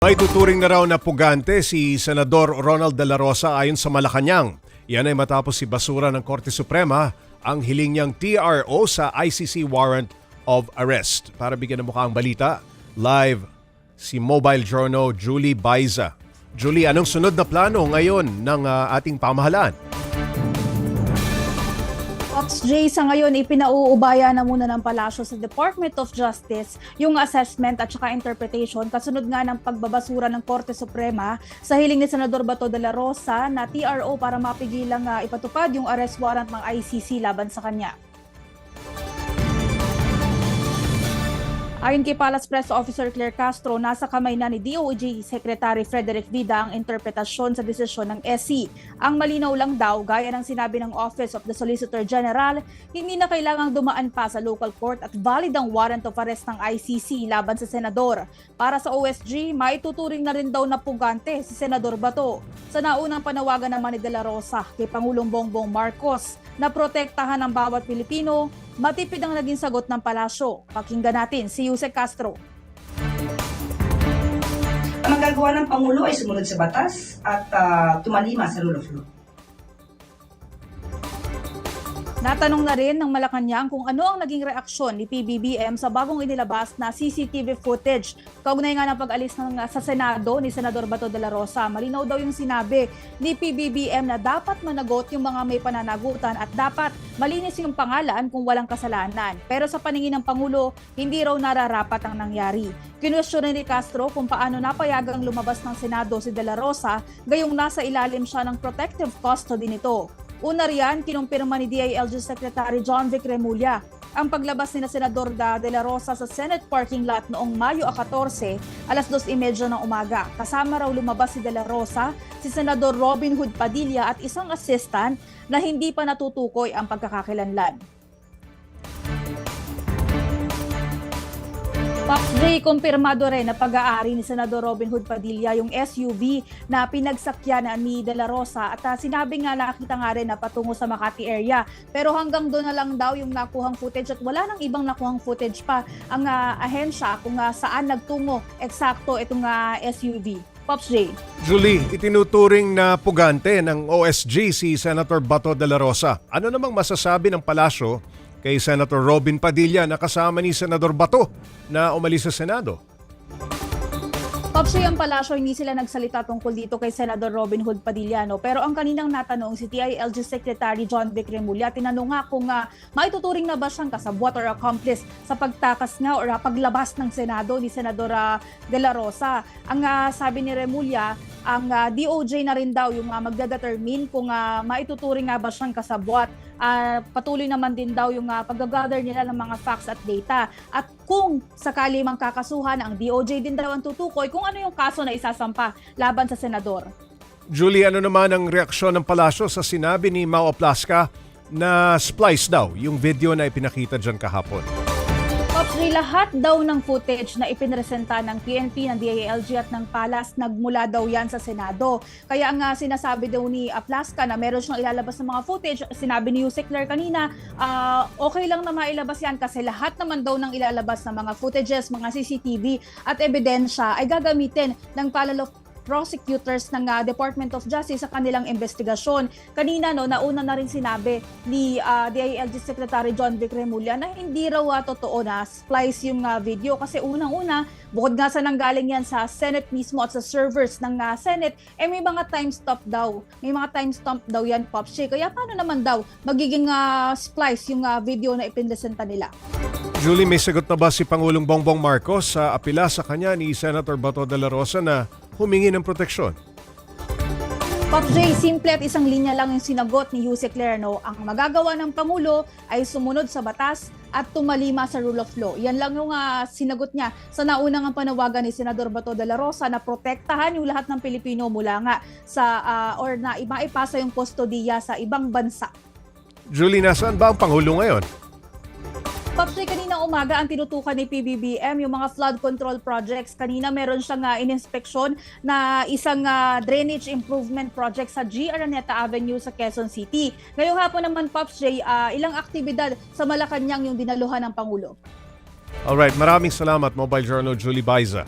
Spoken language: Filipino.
May tuturing na raw na pugante si Senador Ronald De La Rosa ayon sa Malacanang. Yan ay matapos si basura ng Korte Suprema ang hiling niyang TRO sa ICC warrant of arrest. Para bigyan ng mukha ang balita, live si Mobile Journal Julie Baiza. Julie, anong sunod na plano ngayon ng ating pamahalaan? Ops J, sa ngayon ipinauubaya na muna ng palasyo sa Department of Justice yung assessment at saka interpretation kasunod nga ng pagbabasura ng Korte Suprema sa hiling ni Senador Bato de la Rosa na TRO para mapigilang ipatupad yung arrest warrant ng ICC laban sa kanya. Ayon kay Palace Press Officer Claire Castro, nasa kamay na ni DOJ Secretary Frederick Vida ang interpretasyon sa desisyon ng SC. Ang malinaw lang daw, gaya ng sinabi ng Office of the Solicitor General, hindi na kailangang dumaan pa sa local court at valid ang warrant of arrest ng ICC laban sa senador. Para sa OSG, maituturing na rin daw na pugante si Senador Bato. Sa naunang panawagan naman ni De La Rosa kay Pangulong Bongbong Marcos na protektahan ang bawat Pilipino, matipid ang naging sagot ng palasyo. Pakinggan natin si Yusek Castro. Ang magagawa ng Pangulo ay sumunod sa batas at tumalima sa rule of law. Natanong na rin ng Malacanang kung ano ang naging reaksyon ni PBBM sa bagong inilabas na CCTV footage. Kaugnay nga ng pag-alis sa Senado ni Senador Bato de la Rosa. Malinaw daw yung sinabi ni PBBM na dapat managot yung mga may pananagutan at dapat malinis yung pangalan kung walang kasalanan. Pero sa paningin ng Pangulo, hindi raw nararapat ang nangyari. Kinwestiyon ni Castro kung paano napayagang lumabas ng Senado si de la Rosa gayong nasa ilalim siya ng protective custody nito. Una riyan, kinumpirma ni DILG Secretary John Vic Remulla ang paglabas ni Senador De La Rosa sa Senate parking lot noong Mayo 14, alas 2:30 ng umaga. Kasama raw lumabas si De La Rosa, si Senador Robin Hood Padilla at isang assistant na hindi pa natutukoy ang pagkakakilanlan. Pops J, kumpirmado rin na pag-aari ni Senador Robin Hood Padilla yung SUV na pinagsakyan ni De La Rosa at sinabi nga nakita nga rin na patungo sa Makati area. Pero hanggang doon na lang daw yung nakuhang footage at wala nang ibang nakuhang footage pa ang ahensya kung saan nagtungo eksakto itong SUV. Pops J. Julie, itinuturing na pugante ng OSG si Senator Bato de la Rosa. Ano namang masasabi ng palasyo kay Senator Robin Padilla na kasama ni Senador Bato na umalis sa Senado? Popsi, ang palasyo, hindi sila nagsalita tungkol dito kay Senador Robin Hood Padilla. Pero ang kaninang natanong si DILG Secretary John Vic Remulla, tinanong nga kung maituturing na ba siyang kasabwat or accomplice sa pagtakas nga or paglabas ng Senado ni Senador De La Rosa. Ang sabi ni Remulla, ang DOJ na rin daw yung magdedetermine kung maituturing nga ba siyang kasabwat. Patuloy naman din daw yung pag-gather nila ng mga facts at data. At kung sakali mang kakasuhan, ang DOJ din daw ang tutukoy kung ano yung kaso na isasampa laban sa senador. Julie, ano naman ang reaksyon ng palasyo sa sinabi ni Mau Aplasca na splice daw yung video na ipinakita dyan kahapon? Pops, lahat daw ng footage na ipinresenta ng PNP, ng DILG at ng Palas, nagmula daw yan sa Senado. Kaya ang sinasabi daw ni Aplasca na meron siyang ilalabas ng mga footage, sinabi ni Yusek Claire kanina, okay lang na mailabas yan kasi lahat naman daw ng ilalabas ng mga footages, mga CCTV at ebidensya ay gagamitin ng panel of prosecutors ng Department of Justice sa kanilang investigasyon. Kanina nauna na rin sinabi ni DILG Secretary John Vic Remulla na hindi raw totoo na splice yung video kasi unang-una, bukod nga sa nanggaling yan sa Senate mismo at sa servers ng Senate, may mga timestamp daw. May mga timestamp daw yan, Pops. Kaya paano naman daw magiging splice yung video na ipinresenta nila? Julie, may sagot na ba si Pangulong Bongbong Marcos sa apela sa kanya ni Senator Bato de la Rosa na humingi ng proteksyon? Pops J, simple at isang linya lang yung sinagot ni Yusek Claire. Ang magagawa ng Pangulo ay sumunod sa batas at tumalima sa rule of law. Yan lang yung sinagot niya sa naunang panawagan ni Senador Bato de la Rosa na protektahan yung lahat ng Pilipino mula nga sa or na maipasa yung kustodiya sa ibang bansa. Julie, nasaan ba ang Pangulo ngayon? Pops, kanina umaga ang tinutukan ni PBBM yung mga flood control projects. Kanina meron siyang ininspeksyon na isang drainage improvement project sa G. Araneta Avenue sa Quezon City. Ngayong hapon naman, Pops J, ilang aktibidad sa Malacanang yung dinaluhan ng Pangulo. Alright, maraming salamat, Mobile Journal Julie Baiza.